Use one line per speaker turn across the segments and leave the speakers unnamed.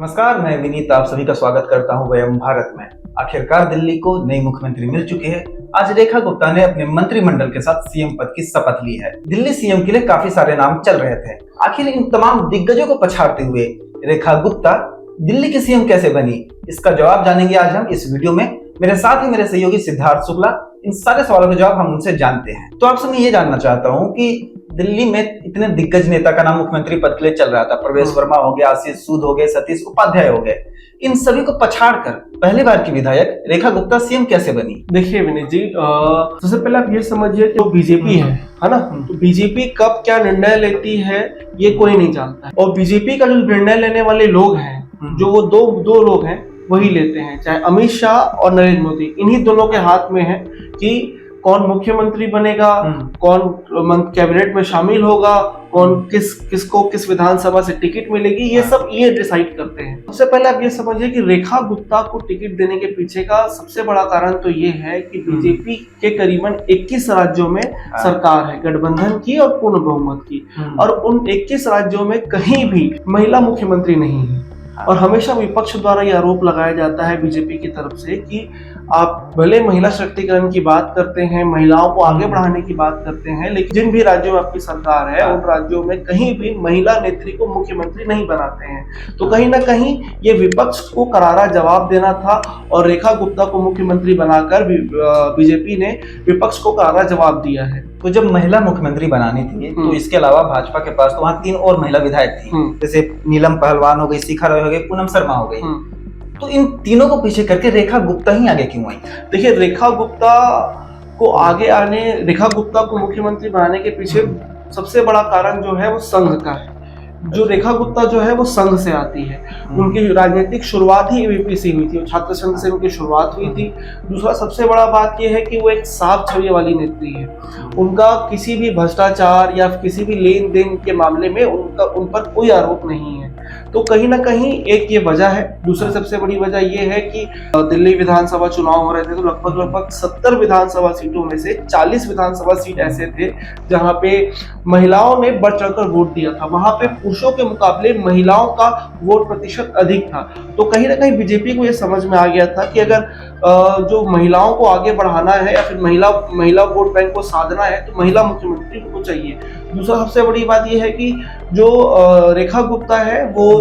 नमस्कार, मैं विनीत आप सभी का स्वागत करता हूं वयम भारत में। आखिरकार दिल्ली को नई मुख्यमंत्री मिल चुकी है। आज रेखा गुप्ता ने अपने मंत्रिमंडल के साथ सीएम पद की शपथ ली है। दिल्ली सीएम के लिए काफी सारे नाम चल रहे थे। आखिर इन तमाम दिग्गजों को पछाड़ते हुए रेखा गुप्ता दिल्ली की सीएम कैसे बनी, इसका जवाब जानेंगे आज हम इस वीडियो में। मेरे साथ ही मेरे सहयोगी सिद्धार्थ शुक्ला इन सारे सवालों के जवाब हम उनसे जानते हैं। तो आपसे मैं ये जानना चाहता हूँ कि दिल्ली में इतने दिग्गज नेता का नाम मुख्यमंत्री पद के लिए चल रहा था, प्रवेश वर्मा हो गया, आशीष सूद हो गए, सतीश उपाध्याय हो गए, इन सभी को पछाड़कर पहली बार की विधायक रेखा गुप्ता सीएम कैसे बनी?
देखिए विनीत जी, सबसे पहले आप ये समझिए कि जो बीजेपी है ना, तो बीजेपी कब क्या निर्णय लेती है ये कोई नहीं जानता है। और बीजेपी का जो निर्णय लेने वाले लोग हैं, जो वो दो लोग हैं, वही लेते हैं, चाहे अमित शाह और नरेंद्र मोदी। इन्हीं दोनों के हाथ में है कि कौन मुख्यमंत्री बनेगा, कौन कैबिनेट में शामिल होगा, कौन किसको किस विधानसभा से टिकट मिलेगी, ये सब ये डिसाइड करते हैं। सबसे पहले आप ये समझिए कि रेखा गुप्ता को टिकट देने के पीछे का सबसे बड़ा कारण तो ये है कि बीजेपी के करीबन 21 राज्यों में सरकार है, गठबंधन की और पूर्ण बहुमत की, और उन 21 राज्यों में कहीं भी महिला मुख्यमंत्री नहीं है। और हमेशा विपक्ष द्वारा यह आरोप लगाया जाता है बीजेपी की तरफ से कि आप भले महिला सशक्तिकरण की बात करते हैं, महिलाओं को आगे बढ़ाने की बात करते हैं, लेकिन जिन भी राज्यों में आपकी सरकार है उन राज्यों में कहीं भी महिला नेत्री को मुख्यमंत्री नहीं बनाते हैं। तो कहीं ना कहीं ये विपक्ष को करारा जवाब देना था और रेखा गुप्ता को मुख्यमंत्री बनाकर बीजेपी ने विपक्ष को करारा जवाब दिया है।
तो जब महिला मुख्यमंत्री बनानी थी तो इसके अलावा भाजपा के पास तो वहाँ 3 और महिला विधायक थी, जैसे नीलम पहलवान हो गई, शिखा रॉय हो गई, पूनम शर्मा हो गई। तो इन तीनों को पीछे करके रेखा गुप्ता ही आगे क्यों आई?
देखिए, रेखा गुप्ता को मुख्यमंत्री बनाने के पीछे सबसे बड़ा कारण जो है वो संघ का है। जो रेखा गुप्ता जो है वो संघ से आती है, उनकी राजनीतिक शुरुआत ही एबीवीपी से हुई थी, छात्र संघ से उनकी शुरुआत हुई थी। दूसरा सबसे बड़ा बात यह है कि वो एक साफ छवि वाली नेत्री है। उनका किसी भी भ्रष्टाचार या किसी भी लेन देन के मामले में उन पर कोई आरोप नहीं है। तो कहीं ना कहीं एक ये वजह है। दूसरी सबसे बड़ी वजह ये है कि दिल्ली विधानसभा चुनाव हो रहे थे, तो लगभग 70 विधानसभा सीटों में से 40 विधानसभा सीट ऐसे थे जहां पे महिलाओं ने बढ़ चढ़कर वोट दिया था। वहां पे पुरुषों के मुकाबले महिलाओं का वोट प्रतिशत अधिक था। तो कहीं ना कहीं बीजेपी को यह समझ में आ गया था कि अगर जो महिलाओं को आगे बढ़ाना है या फिर महिला वोट बैंक को साधना है तो महिला मुख्यमंत्री को चाहिए। दूसरा सबसे बड़ी बात यह है कि जो रेखा गुप्ता है वो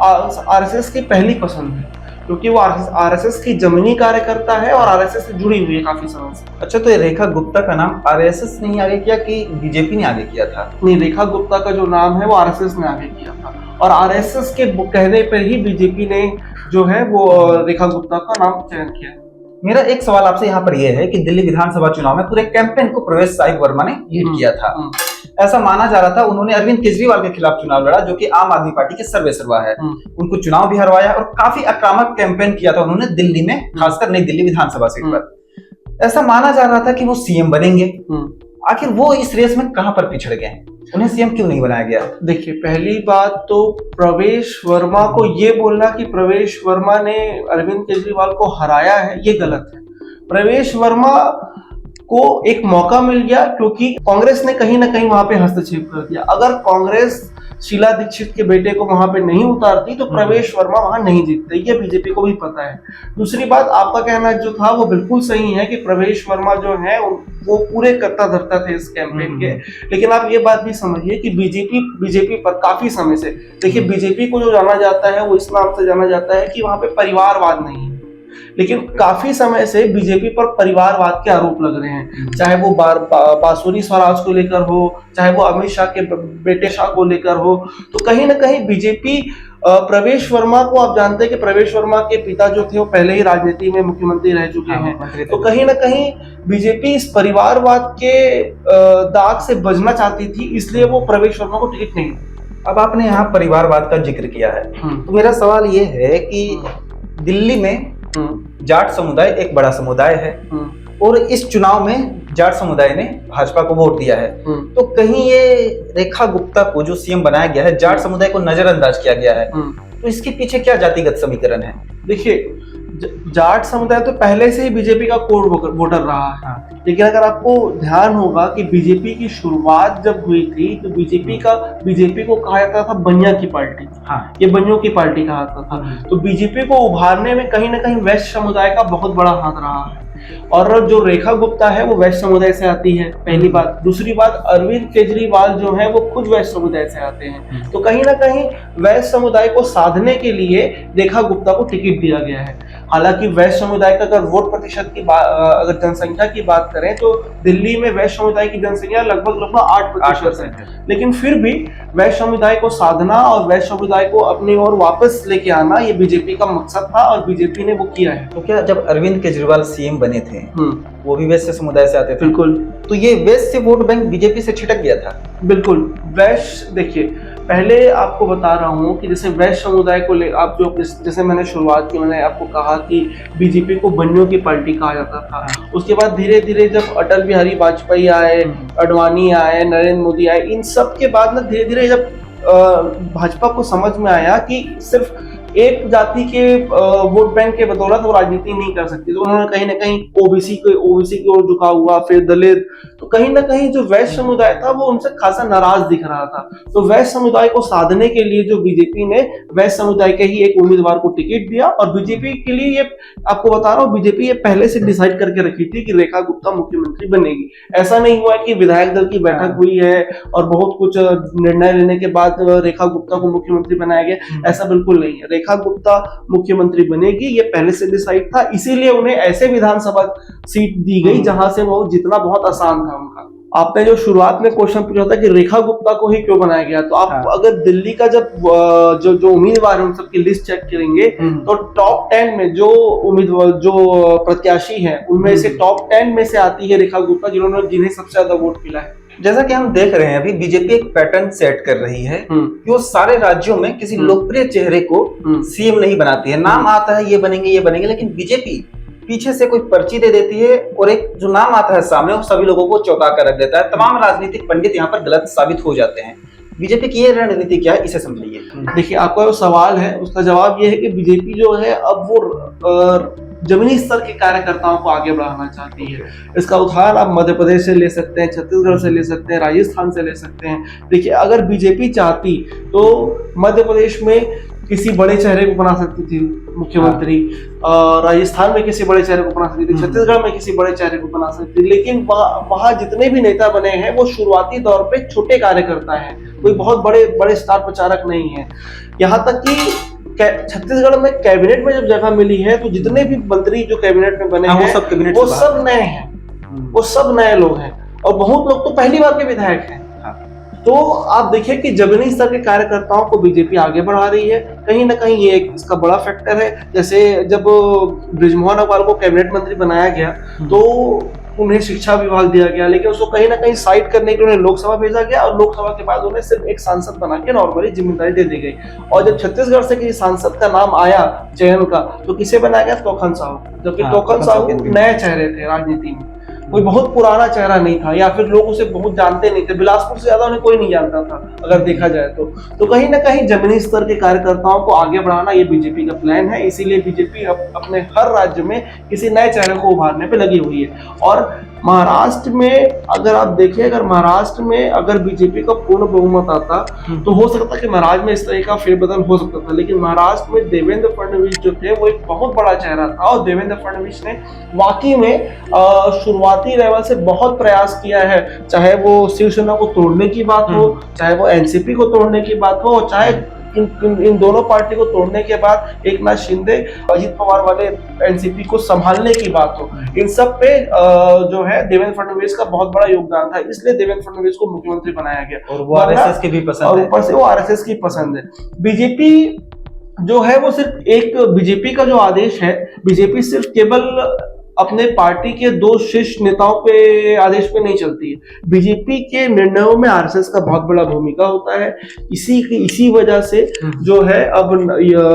आरएसएस की पहली पसंद है, क्योंकि वो आरएसएस की जमीनी कार्यकर्ता है और आरएसएस से जुड़ी हुई है काफी समय से।
अच्छा, तो ये रेखा गुप्ता का नाम आरएसएस ने आगे किया कि बीजेपी ने आगे किया था?
नहीं, रेखा गुप्ता का जो नाम है वो आरएसएस ने आगे किया था, और आरएसएस के कहने पर ही बीजेपी ने जो है वो रेखा गुप्ता का नाम चयन किया।
मेरा एक सवाल आपसे यहाँ पर यह है कि दिल्ली विधानसभा चुनाव में पूरे कैंपेन को प्रवेश साहिब वर्मा ने लीड किया था। ऐसा माना जा रहा था उन्होंने अरविंद केजरीवाल के खिलाफ चुनाव लड़ा, जो कि आम आदमी पार्टी के सर्वेसर्वा है। उनको चुनाव भी हरवाया और काफी आक्रामक कैंपेन किया था उन्होंने दिल्ली में, खासकर नई दिल्ली विधानसभा सीट पर। ऐसा माना जा रहा था कि वो सीएम बनेंगे। आखिर वो इस रेस में कहां पर पिछड़ गए? उन्हें सीएम क्यों नहीं बनाया गया?
देखिए, पहली बात तो प्रवेश वर्मा को ये बोलना कि प्रवेश वर्मा ने अरविंद केजरीवाल को हराया है, ये गलत है। प्रवेश वर्मा को एक मौका मिल गया क्योंकि कांग्रेस ने कहीं ना कहीं वहां पे हस्तक्षेप कर दिया। अगर कांग्रेस शीला दीक्षित के बेटे को वहां पे नहीं उतारती तो प्रवेश वर्मा वहां नहीं जीतते, ये बीजेपी को भी पता है। दूसरी बात, आपका कहना जो था वो बिल्कुल सही है कि प्रवेश वर्मा जो है वो पूरे करता धरता थे इस कैंपेन के। लेकिन आप ये बात भी समझिए कि बीजेपी पर काफी समय से, देखिए, बीजेपी को जो जाना जाता है वो इस नाम से जाना जाता है कि वहां पे परिवारवाद नहीं है, लेकिन काफी समय से बीजेपी पर परिवारवाद के आरोप लग रहे हैं, चाहे वो बांसुरी स्वराज को लेकर हो, चाहे वो अमित शाह के बेटे शाह को लेकर हो। तो कहीं ना कहीं बीजेपी प्रवेश वर्मा को, आप जानते हैं कि प्रवेश वर्मा के पिता जो थे वो पहले ही राजनीति में मुख्यमंत्री रह चुके हैं। तो कहीं ना कहीं बीजेपी इस परिवारवाद के दाग से बचना चाहती थी, इसलिए वो प्रवेश वर्मा को टिकट नहीं।
अब आपने यहाँ परिवारवाद का जिक्र किया है, तो मेरा सवाल ये है कि दिल्ली में जाट समुदाय एक बड़ा समुदाय है और इस चुनाव में जाट समुदाय ने भाजपा को वोट दिया है। तो कहीं ये रेखा गुप्ता को जो सीएम बनाया गया है, जाट समुदाय को नजरअंदाज किया गया है, तो इसके पीछे क्या जातिगत समीकरण है?
देखिए, जाट समुदाय तो पहले से ही बीजेपी का कोर वोटर रहा है।
हाँ।
लेकिन अगर आपको ध्यान होगा कि बीजेपी की शुरुआत जब हुई थी तो बीजेपी को कहा जाता था बनिया की पार्टी।
हाँ।
ये बनियों की पार्टी कहा जाता था। तो बीजेपी को उभारने में कहीं ना कहीं वैश्य समुदाय का बहुत बड़ा हाथ रहा है। और जो रेखा गुप्ता है वो वैश्य समुदाय से आती है, पहली बात। दूसरी बात, अरविंद केजरीवाल जो है वो खुद वैश्य समुदाय से आते हैं। तो कहीं ना कहीं वैश्य समुदाय को साधने के लिए रेखा गुप्ता को टिकट दिया गया है। हालांकि वैश्य समुदाय का अगर वोट प्रतिशत की बात, अगर जनसंख्या की बात करें तो दिल्ली में वैश्य समुदाय की जनसंख्या लगभग 8% है। लेकिन फिर भी वैश्य समुदाय को साधना और वैश्य समुदाय को अपनी ओर वापस लेके आना ये बीजेपी का मकसद था और बीजेपी ने वो किया है।
तो क्या जब अरविंद केजरीवाल सीएम बने थे वो भी वैश्य समुदाय से आते थे?
बिल्कुल।
तो ये वैश्य वोट बैंक बीजेपी से छिटक गया था?
बिल्कुल। वैश्य देखिए, पहले आपको बता रहा हूँ कि जैसे वैश्य समुदाय को ले आप जो जैसे मैंने शुरुआत की, मैंने आपको कहा कि बीजेपी को बनियों की पार्टी कहा जाता था। उसके बाद धीरे धीरे जब अटल बिहारी वाजपेयी आए, अडवाणी आए, नरेंद्र मोदी आए, इन सब के बाद ना धीरे धीरे जब भाजपा को समझ में आया कि सिर्फ एक जाति के वोट बैंक के बदौलत वो राजनीति नहीं कर सकती, तो उन्होंने कहीं ना कहीं ओबीसी की ओर झुका हुआ, फिर दलित, तो कहीं ना कहीं जो वैश्य समुदाय था वो उनसे खासा नाराज दिख रहा था। तो वैश्य समुदाय को साधने के लिए जो बीजेपी ने वैश्य समुदाय के ही एक उम्मीदवार को टिकट दिया। और बीजेपी के लिए ये आपको बता रहा हूँ, बीजेपी ये पहले से डिसाइड करके रखी थी कि रेखा गुप्ता मुख्यमंत्री बनेगी। ऐसा नहीं हुआ कि विधायक दल की बैठक हुई है और बहुत कुछ निर्णय लेने के बाद रेखा गुप्ता को मुख्यमंत्री बनाया गया, ऐसा बिल्कुल नहीं है। रेखा गुप्ता मुख्यमंत्री बनेगी ये पहले से डिसाइड था, इसीलिए उन्हें ऐसे विधानसभा सीट दी गई जहां से वो जितना बहुत आसान था उनका। आपने जो शुरुआत में क्वेश्चन पूछा था कि रेखा गुप्ता को ही क्यों बनाया गया, तो आप अगर दिल्ली का जब जो उम्मीदवार है उन सबकी लिस्ट चेक करेंगे तो टॉप 10 में जो उम्मीदवार जो प्रत्याशी हैं उनमें से टॉप 10 में से आती है रेखा गुप्ता, जिन्हें सबसे ज्यादा वोट मिला है।
जैसा कि हम देख रहे हैं अभी बीजेपी एक पैटर्न सेट कर रही है कि वो सारे राज्यों में किसी लोकप्रिय चेहरे को सीएम नहीं बनाती है। नाम आता है ये बनेंगे, लेकिन बीजेपी पीछे से कोई पर्ची दे देती है और एक जो नाम आता है सामने वो सभी लोगों को चौंका कर रख देता है। तमाम राजनीतिक पंडित यहाँ पर गलत साबित हो जाते हैं। बीजेपी की ये रणनीति क्या है, इसे समझाइए।
देखिए, आपका जो सवाल है उसका जवाब ये है कि बीजेपी जो है अब वो जमीनी स्तर के कार्यकर्ताओं को आगे बढ़ाना चाहती है। इसका उदाहरण आप मध्य प्रदेश से ले सकते हैं, छत्तीसगढ़ से ले सकते हैं, राजस्थान से ले सकते हैं। देखिए, अगर बीजेपी चाहती तो मध्य प्रदेश में किसी बड़े चेहरे को बना सकती थी मुख्यमंत्री, राजस्थान में किसी बड़े चेहरे को बना सकती थी, छत्तीसगढ़ में किसी बड़े चेहरे को बना सकती थी। लेकिन वहां जितने भी नेता बने हैं वो शुरुआती दौर पे छोटे कार्यकर्ता हैं, कोई बहुत बड़े स्टार प्रचारक नहीं है। यहाँ तक कि छत्तीसगढ़ में कैबिनेट में जब जगह मिली है तो जितने भी मंत्री जो कैबिनेट में बने हैं वो सब नए हैं, वो सब नए लोग हैं और बहुत लोग तो पहली बार के विधायक हैं। तो आप देखिए कि जमीनी स्तर के कार्यकर्ताओं को बीजेपी आगे बढ़ा रही है। कहीं ना कहीं ये इसका बड़ा फैक्टर है। जैसे जब बृजमोहन अग्रवाल को कैबिनेट मंत्री बनाया गया तो उन्हें शिक्षा विभाग दिया गया, लेकिन उसको कहीं ना कहीं साइड करने के लिए उन्हें लोकसभा भेजा गया और लोकसभा के बाद उन्हें सिर्फ एक सांसद बना के नॉर्मली जिम्मेदारी दे दी गई। और जब छत्तीसगढ़ से किसी सांसद का नाम आया चयन का तो किसे बनाया गया? तोखन साहू, जबकि तोखन साहू नए चेहरे थे राजनीति में, कोई बहुत पुराना चेहरा नहीं था या फिर लोग उसे बहुत जानते नहीं थे। बिलासपुर से ज्यादा उन्हें कोई नहीं जानता था अगर देखा जाए तो कहीं ना कहीं जमीनी स्तर के कार्यकर्ताओं को आगे बढ़ाना ये बीजेपी का प्लान है। इसीलिए बीजेपी अपने हर राज्य में किसी नए चेहरे को उभारने पे लगी हुई है। और महाराष्ट्र में अगर आप देखें, अगर महाराष्ट्र में अगर बीजेपी का पूर्ण बहुमत आता तो हो सकता कि महाराष्ट्र में इस तरह का फेरबदल हो सकता था। लेकिन महाराष्ट्र में देवेंद्र फडणवीस जो थे वो एक बहुत बड़ा चेहरा था और देवेंद्र फडणवीस ने वाकई में शुरुआती लेवल से बहुत प्रयास किया है, चाहे वो शिवसेना को तोड़ने की बात हो, चाहे वो एनसीपी को तोड़ने की बात हो, चाहे इन दोनों पार्टी को तोड़ने के बाद एकनाथ शिंदे अजित पवार वाले एनसीपी को संभालने की बात हो। इन सब पे जो है देवेंद्र फडणवीस का बहुत बड़ा योगदान था, इसलिए देवेंद्र फडणवीस को मुख्यमंत्री बनाया गया।
और वो आरएसएस की भी पसंद
और ऊपर से वो आरएसएस की पसंद है। बीजेपी जो है वो सिर्फ एक बीजेपी का जो आदेश है, बीजेपी सिर्फ केवल अपने पार्टी के दो शीर्ष नेताओं पे आदेश पे नहीं चलती है। बीजेपी के निर्णयों में आरएसएस का बहुत बड़ा भूमिका होता है। इसी वजह से जो है अब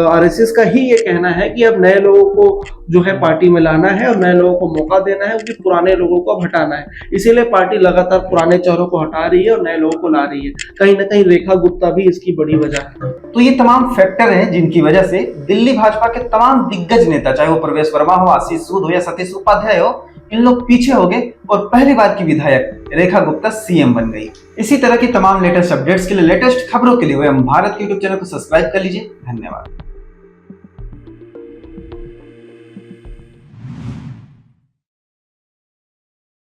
आरएसएस का ही ये कहना है कि अब नए लोगों को जो है पार्टी में लाना है और नए लोगों को मौका देना है, उनके पुराने लोगों को अब हटाना है। इसीलिए पार्टी लगातार पुराने चेहरों को हटा रही है और नए लोगों को ला रही है। कहीं ना कहीं रेखा गुप्ता भी इसकी बड़ी वजह है।
तो ये तमाम फैक्टर हैं जिनकी वजह से दिल्ली भाजपा के तमाम दिग्गज नेता, चाहे वो प्रवेश वर्मा हो, आशीष सूद हो या सतीश उपाध्याय हो, इन लोग पीछे हो गए और पहली बार की विधायक रेखा गुप्ता सीएम बन गई। इसी तरह की तमाम लेटेस्ट अपडेट्स के लिए, लेटेस्ट खबरों के लिए वयम भारत के यूट्यूब चैनल को सब्सक्राइब कर लीजिए। धन्यवाद।